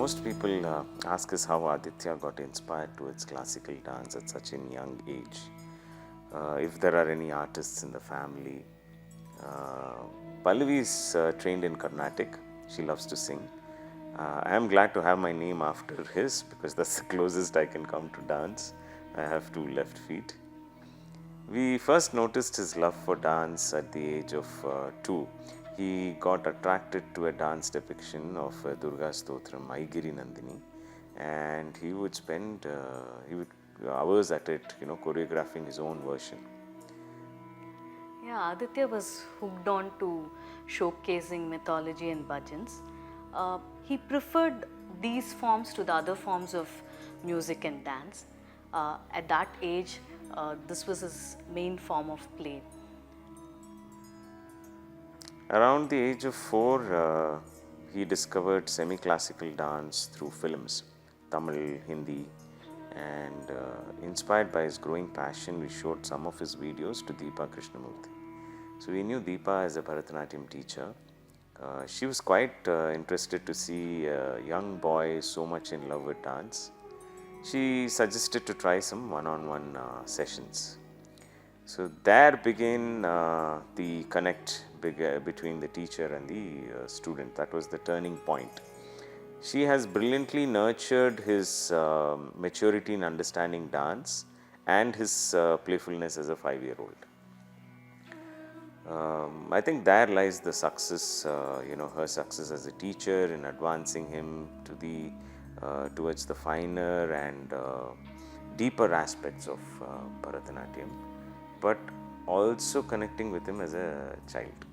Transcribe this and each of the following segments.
Most people ask us how Aditya got inspired towards classical dance at such a young age. If there are any artists in the family. Pallavi is trained in Carnatic. She loves to sing. I am glad to have my name after his because that's the closest I can come to dance. I have two left feet. We first noticed his love for dance at the age of 2. He got attracted to a dance depiction of Durga Stotram, Aigiri Nandini, and he would spend hours at it, choreographing his own version. Yeah, Aditya was hooked on to showcasing mythology and bhajans. He preferred these forms to the other forms of music and dance. At that age, this was his main form of play. Around the age of 4, he discovered semi-classical dance through films, Tamil, Hindi, and inspired by his growing passion, we showed some of his videos to Deepa Krishnamurthy. So we knew Deepa as a Bharatanatyam teacher. She was quite interested to see a young boy so much in love with dance. She suggested to try some one-on-one sessions. So there began the connect between the teacher and the student. That was the turning point. She has brilliantly nurtured his maturity in understanding dance and his playfulness as a 5-year-old. I think there lies the success, her success as a teacher in advancing him to towards the finer and deeper aspects of Bharatanatyam, but also connecting with him as a child.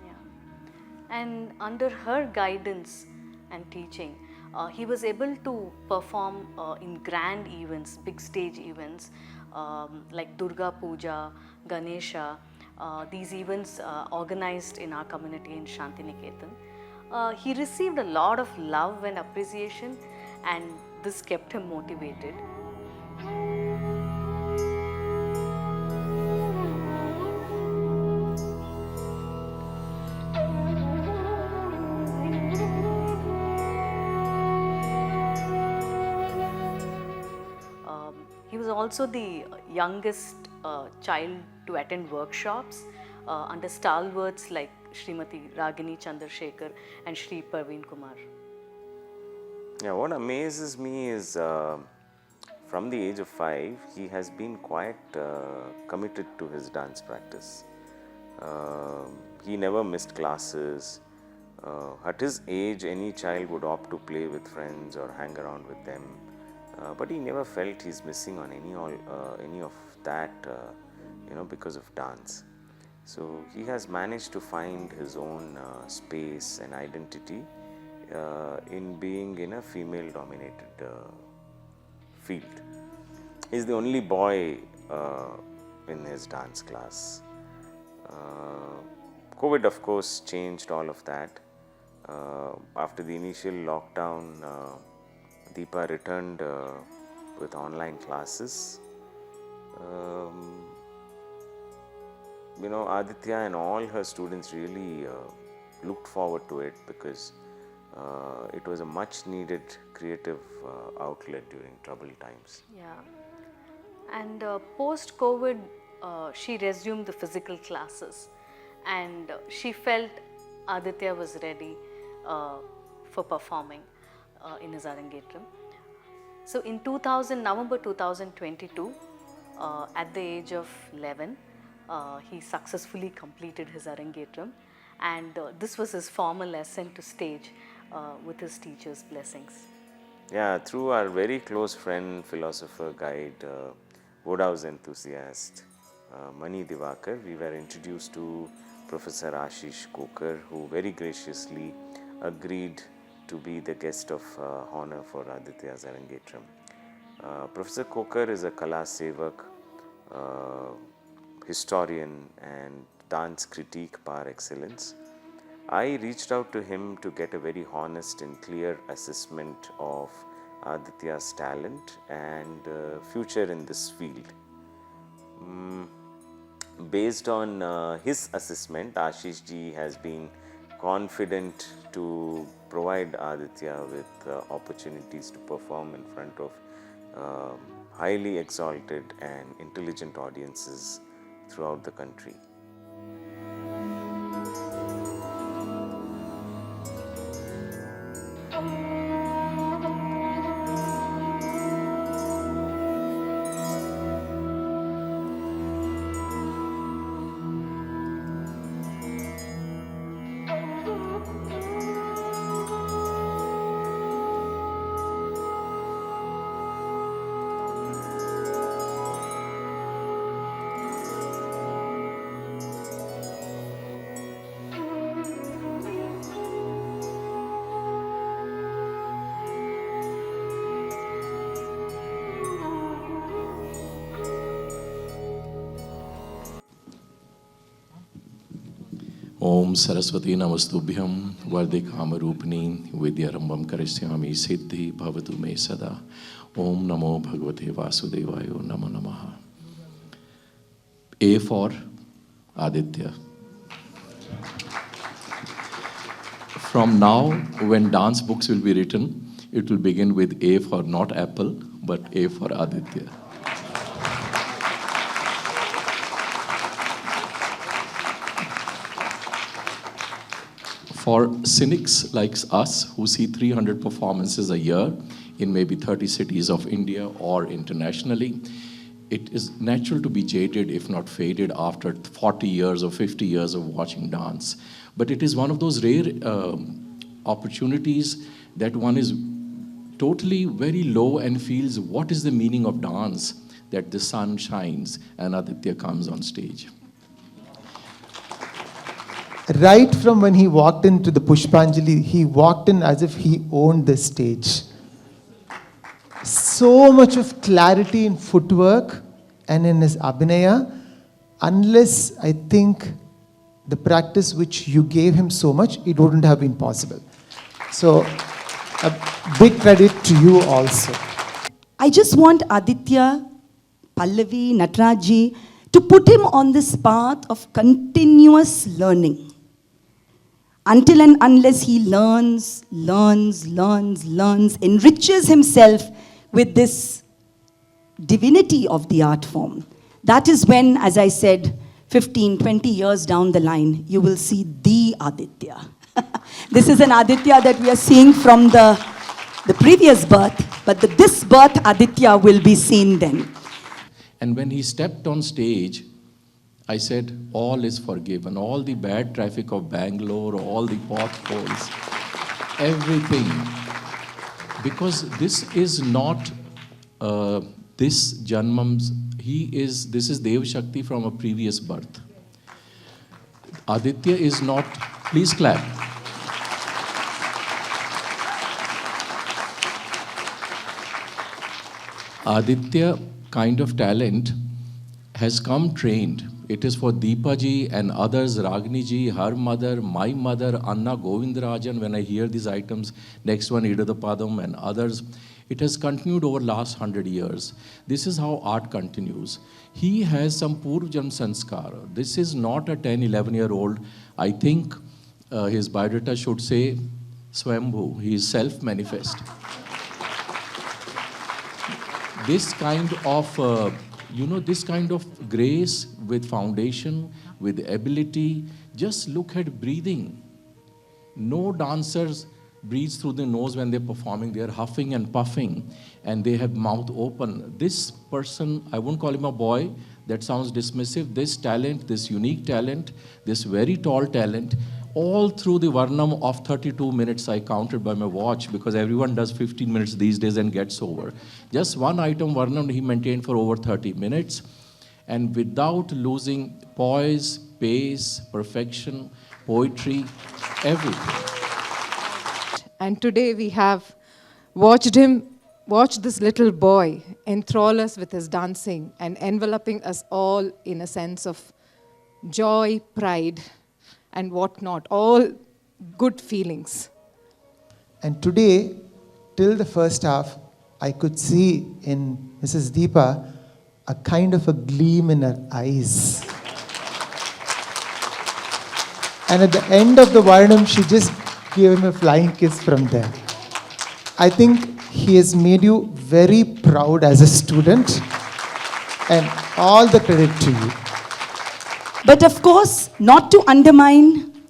Yeah. And under her guidance and teaching, he was able to perform in grand events, big stage events like Durga Puja, Ganesha. These events organized in our community in Shantiniketan. He received a lot of love and appreciation, and this kept him motivated. He was also the youngest child to attend workshops under stalwarts like Srimati Ragini Chandrasekhar and Shri Parveen Kumar. Yeah, what amazes me is from the age of 5, he has been quite committed to his dance practice. He never missed classes. At his age, any child would opt to play with friends or hang around with them. But he never felt he's missing on any of that, because of dance. So he has managed to find his own space and identity in being in a female-dominated field. He's the only boy in his dance class. COVID, of course, changed all of that. After the initial lockdown, Deepa returned with online classes. Aditya and all her students really looked forward to it because it was a much needed creative outlet during troubled times. Yeah. And post-COVID, she resumed the physical classes, and she felt Aditya was ready for performing in his Arangetram. So in November 2022, at the age of 11, he successfully completed his Arangetram, and this was his formal ascent to stage with his teacher's blessings. Yeah, through our very close friend, philosopher, guide, Woodhouse enthusiast, Mani Divakar, we were introduced to Professor Ashish Kokar, who very graciously agreed to be the guest of honor for Aditya's Arangetram. Professor Kokar is a Kala Sevak, historian and dance critique par excellence. I reached out to him to get a very honest and clear assessment of Aditya's talent and future in this field. Based on his assessment, Ashish ji has been confident to provide Aditya with opportunities to perform in front of highly exalted and intelligent audiences throughout the country. Om Saraswati Namastubhyam Varde Kamarupini Vidyarambam Karishyami Siddhi Bhavatu Me Sada. Om Namo Bhagavate Vasudevayo Namo Namaha. A for Aditya. From now, when dance books will be written, it will begin with A for not apple, but A for Aditya. For cynics like us who see 300 performances a year in maybe 30 cities of India or internationally, it is natural to be jaded, if not faded, after 40 years or 50 years of watching dance. But it is one of those rare opportunities that one is totally very low and feels what is the meaning of dance, that the sun shines and Aditya comes on stage. Right from when he walked into the Pushpanjali, he walked in as if he owned the stage. So much of clarity in footwork and in his abhinaya, unless I think the practice which you gave him so much, it wouldn't have been possible. So, a big credit to you also. I just want Aditya, Pallavi, Natrajji to put him on this path of continuous learning. Until and unless he learns, enriches himself with this divinity of the art form. That is when, as I said, 15, 20 years down the line, you will see the Aditya. This is an Aditya that we are seeing from the previous birth, but this birth Aditya will be seen then. And when he stepped on stage, I said, all is forgiven. All the bad traffic of Bangalore, all the potholes, everything. Because this is not this Janmam's, this is Dev Shakti from a previous birth. Aditya is not, please clap. Aditya kind of talent has come trained. It is for Deepa ji and others, Ragini ji, her mother, my mother, Anna Govindarajan, when I hear these items, next one Idadapadam and others. It has continued over last 100 years. This is how art continues. He has some Purvjanam Sanskara. This is not a 10, 11-year-old. I think his biodata should say Swambhu. He is self-manifest. This kind of this kind of grace with foundation, with ability. Just look at breathing. No dancers breathe through the nose when they're performing. They're huffing and puffing, and they have mouth open. This person, I won't call him a boy, that sounds dismissive. This talent, this unique talent, this very tall talent, all through the Varnam of 32 minutes I counted by my watch, because everyone does 15 minutes these days and gets over. Just one item Varnam he maintained for over 30 minutes, and without losing poise, pace, perfection, poetry, everything. And today we have watched this little boy enthrall us with his dancing and enveloping us all in a sense of joy, pride, and whatnot, all good feelings. And today, till the first half, I could see in Mrs. Deepa a kind of a gleam in her eyes. And at the end of the Varnam, she just give him a flying kiss from there. I think he has made you very proud as a student, and all the credit to you. But of course, not to undermine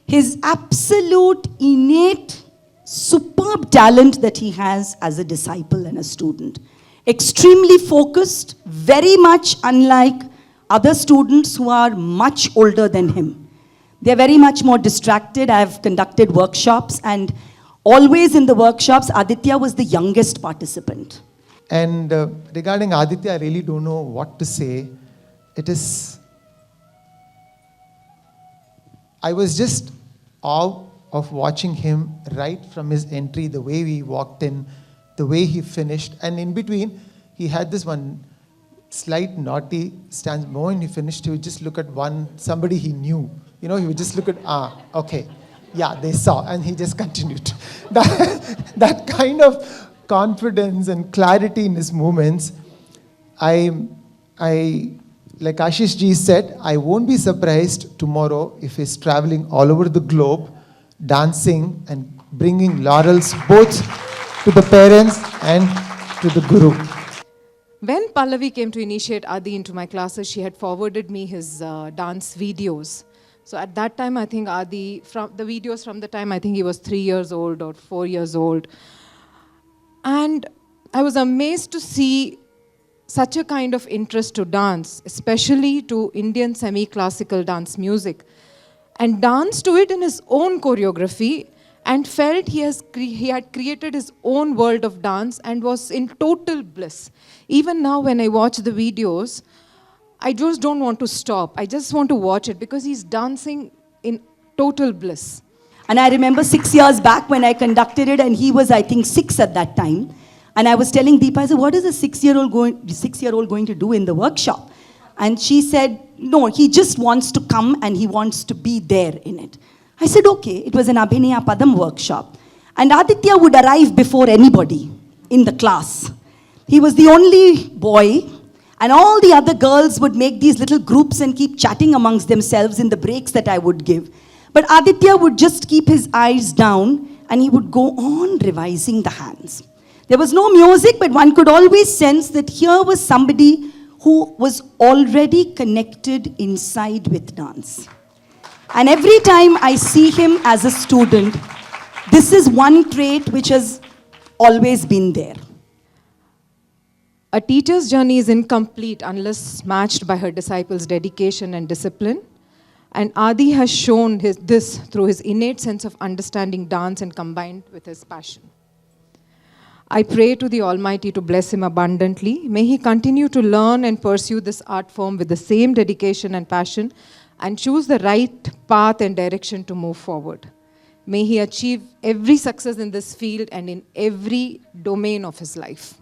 his absolute innate, superb talent that he has as a disciple and a student. Extremely focused, very much unlike other students who are much older than him. They're very much more distracted. I've conducted workshops, and always in the workshops, Aditya was the youngest participant. And regarding Aditya, I really don't know what to say. It is, I was just awe of watching him right from his entry, the way he walked in, the way he finished. And in between, he had this one slight naughty stance. When he finished, he would just look at somebody he knew. He would just look at, okay, yeah, they saw, and he just continued. That kind of confidence and clarity in his movements, like Ashish ji said, I won't be surprised tomorrow if he's traveling all over the globe, dancing and bringing laurels both to the parents and to the guru. When Pallavi came to initiate Adi into my classes, she had forwarded me his dance videos. So at that time, I think Adi, from the videos from the time, I think he was 3 years old or 4 years old. And I was amazed to see such a kind of interest to dance, especially to Indian semi-classical dance music, and danced to it in his own choreography, and felt he had created his own world of dance and was in total bliss. Even now when I watch the videos, I just don't want to stop. I just want to watch it because he's dancing in total bliss. And I remember 6 years back when I conducted it, and he was, I think, 6 at that time. And I was telling Deepa, I said, what is a 6-year-old going to do in the workshop? And she said, no, he just wants to come and he wants to be there in it. I said, okay. It was an Abhinaya Padam workshop. And Aditya would arrive before anybody in the class. He was the only boy, and all the other girls would make these little groups and keep chatting amongst themselves in the breaks that I would give. But Aditya would just keep his eyes down and he would go on revising the hands. There was no music, but one could always sense that here was somebody who was already connected inside with dance. And every time I see him as a student, this is one trait which has always been there. A teacher's journey is incomplete unless matched by her disciples' dedication and discipline. And Adi has shown this through his innate sense of understanding dance and combined with his passion. I pray to the Almighty to bless him abundantly. May he continue to learn and pursue this art form with the same dedication and passion, and choose the right path and direction to move forward. May he achieve every success in this field and in every domain of his life.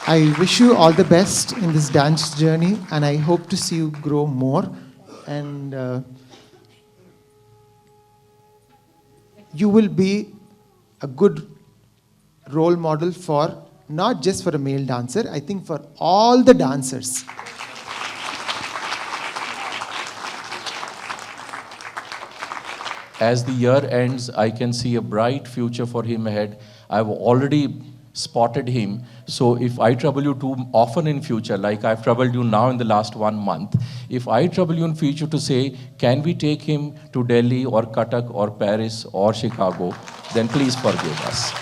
I wish you all the best in this dance journey, and I hope to see you grow more. And you will be a good role model for, not just for a male dancer, I think for all the dancers. As the year ends, I can see a bright future for him ahead. I've already spotted him. So if I trouble you too often in future, like I've troubled you now in the last 1 month, if I trouble you in future to say, can we take him to Delhi or Cuttack or Paris or Chicago, then please forgive us.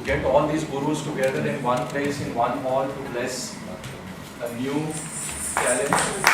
get all these gurus together in one place, in one hall to bless a new talent.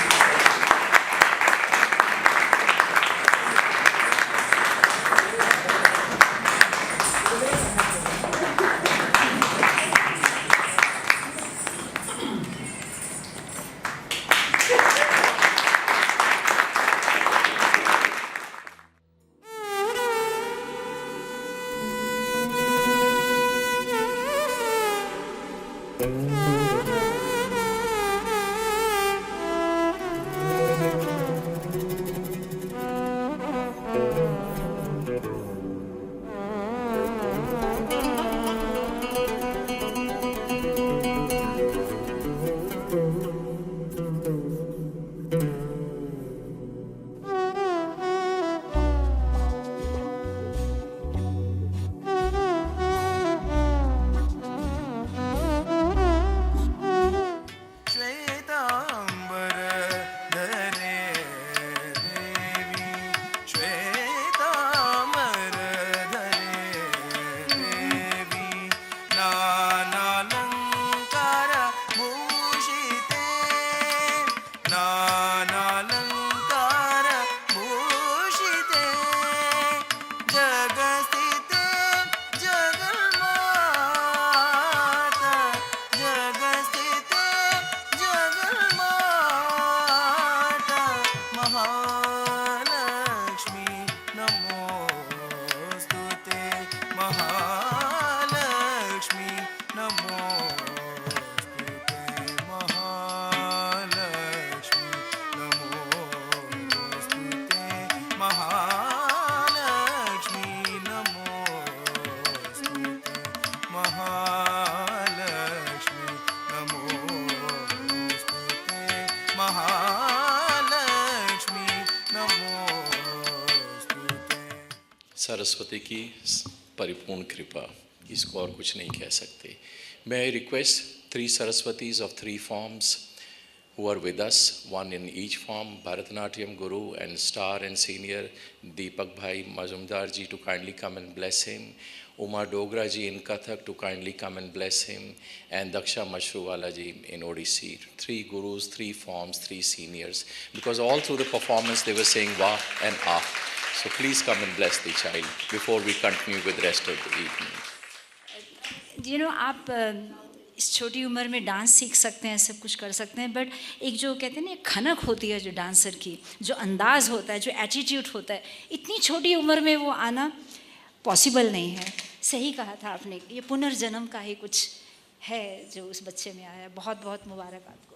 Saraswati की परिपूर्ण कृपा, इसको और कुछ नहीं कह सकते. May I request 3 Saraswatis of 3 forms who are with us, one in each form, Bharatanatyam Guru and star and senior Deepak Bhai Mazumdar ji to kindly come and bless him, Uma Dogra ji in Kathak to kindly come and bless him, and Daksha Mashruwala ji in Odissi. 3 gurus, 3 forms, 3 seniors, because all through the performance they were saying Wah and Ah. So please come and bless the child before we continue with the rest of the evening. You know, आप इस छोटी उम्र में dance सीख सकते हैं, सब कुछ कर सकते हैं, बट एक जो कहते हैं ना खनक होती है जो डांसर की, जो अंदाज़ होता है, जो एटीट्यूड होता है, इतनी छोटी उम्र में वो आना पॉसिबल नहीं है. सही कहा था आपने, ये पुनर्जन्म का ही कुछ है जो उस बच्चे में आया. बहुत बहुत मुबारक आपको.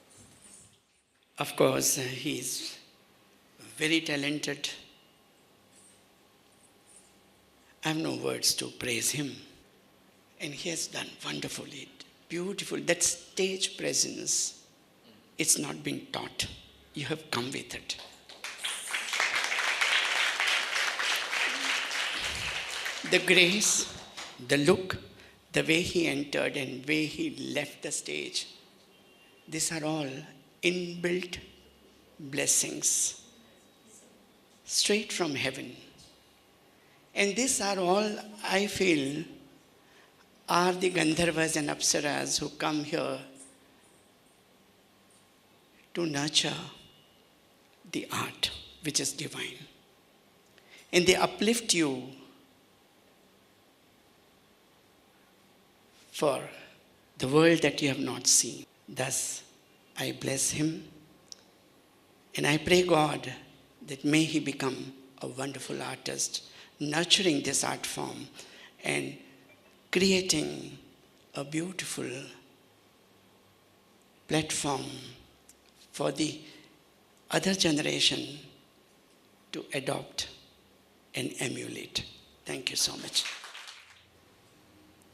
Of course, he is very talented. I have no words to praise him. And he has done wonderfully, beautiful. That stage presence, it's not been taught. You have come with it. The grace, the look, the way he entered and way he left the stage, these are all inbuilt blessings, straight from heaven. And these are all, I feel, are the Gandharvas and Apsaras who come here to nurture the art which is divine. And they uplift you for the world that you have not seen. Thus, I bless him and I pray God that may he become a wonderful artist, nurturing this art form and creating a beautiful platform for the other generation to adopt and emulate. Thank you so much.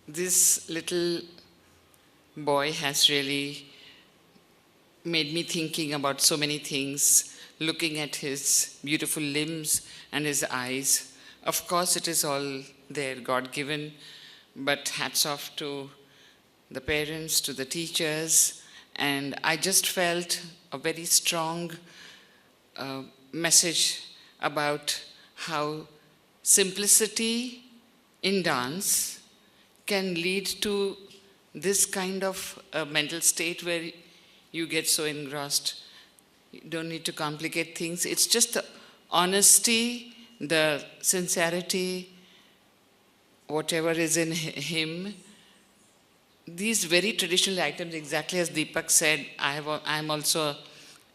This little boy has really made me thinking about so many things, looking at his beautiful limbs and his eyes. Of course, it is all there, God-given, but hats off to the parents, to the teachers, and I just felt a very strong message about how simplicity in dance can lead to this kind of a mental state where you get so engrossed. You don't need to complicate things. It's just the honesty, the sincerity, whatever is in him. These very traditional items, exactly as Deepak said, I'm also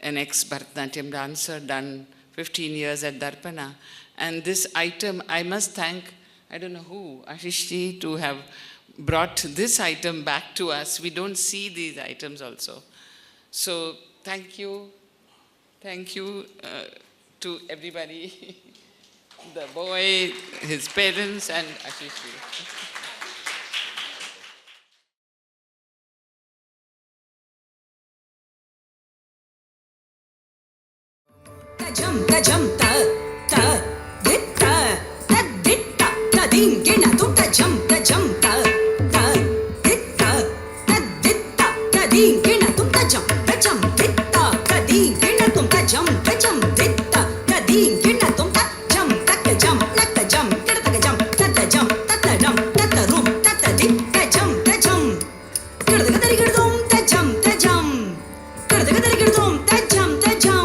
an ex-Bharatanatyam dancer, done 15 years at Darpana. And this item, I must thank, I don't know who, Ashishji, to have brought this item back to us. We don't see these items also. So thank you to everybody, the boy, his parents, and Ashishji. Jam ta jam ta ta dit ta ta dit ta ta ding gina tu ta jam ta ta dit ta dit ta ta ding gina tu ta jam dit ta ding gina tu ta jam dit ta ding gina tu ta jam la ta jam kida ta jam ta ram ta rum ta dit ta jam kida ta kida dum ta jam kida ta kida dum ta jam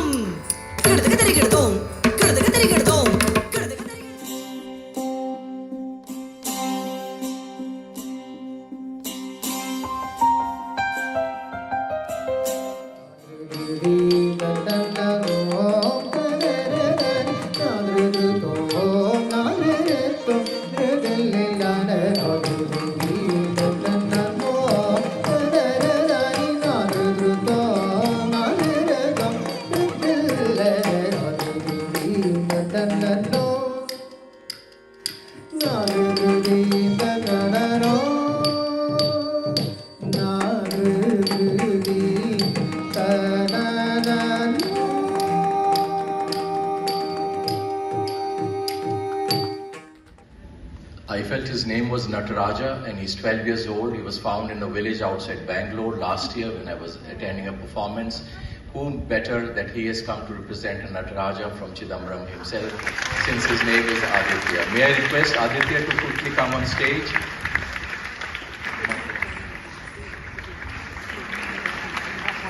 I felt his name was Nataraja and he's 12 years old. He was found in a village outside Bangalore last year when I was attending a performance. Whom better that he has come to represent a Nataraja from Chidambaram himself, since his name is Aditya. May I request Aditya to quickly come on stage?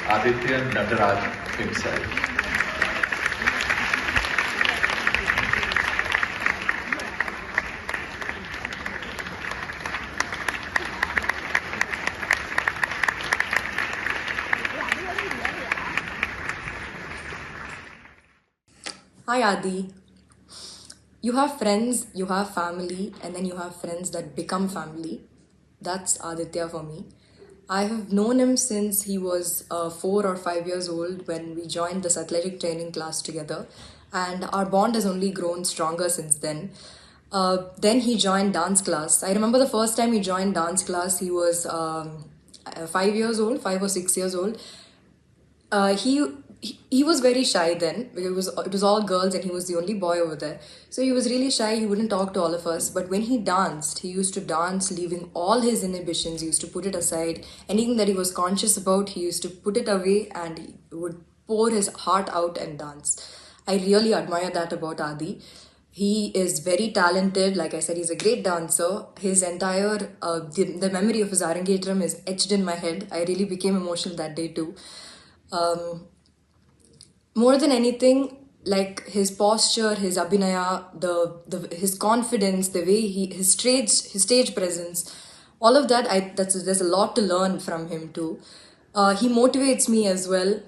Aditya Natraj himself. Hi Adi. You have friends, you have family, and then you have friends that become family. That's Aditya for me. I have known him since he was 4 or 5 years old when we joined this athletic training class together, and our bond has only grown stronger since then. Then he joined dance class. I remember the first time he joined dance class, he was 5 years old, 5 or 6 years old. He was very shy then because it was all girls and he was the only boy over there. So he was really shy. He wouldn't talk to all of us. But when he danced, he used to dance, leaving all his inhibitions. He used to put it aside. Anything that he was conscious about, he used to put it away and he would pour his heart out and dance. I really admire that about Adi. He is very talented. Like I said, he's a great dancer. His entire, the memory of his Arangetram is etched in my head. I really became emotional that day too. More than anything, like his posture, his abhinaya, his confidence, the way his stage presence, all of that. There's a lot to learn from him too. He motivates me as well.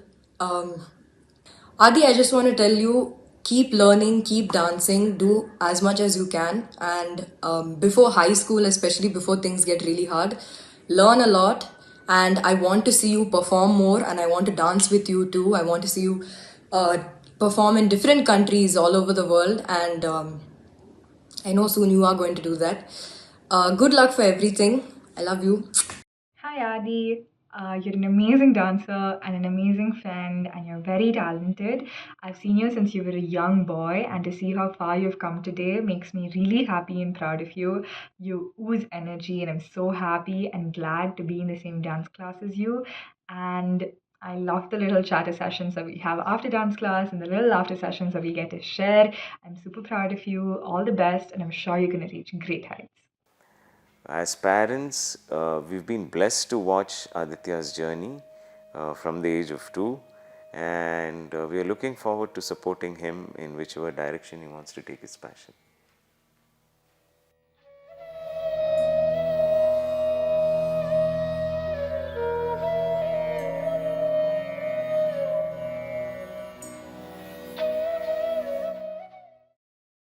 Adi, I just want to tell you, keep learning, keep dancing, do as much as you can, and before high school, especially before things get really hard, learn a lot. And I want to see you perform more, and I want to dance with you too. I want to see you perform in different countries all over the world, and I know soon you are going to do that. Good luck for everything. I love you. Hi, Adi. You're an amazing dancer and an amazing friend, and you're very talented. I've seen you since you were a young boy, and to see how far you've come today makes me really happy and proud of you. You ooze energy, and I'm so happy and glad to be in the same dance class as you. And I love the little chatter sessions that we have after dance class and the little after sessions that we get to share. I'm super proud of you. All the best, and I'm sure you're going to reach great heights. As parents, we've been blessed to watch Aditya's journey from the age of 2, and we are looking forward to supporting him in whichever direction he wants to take his passion.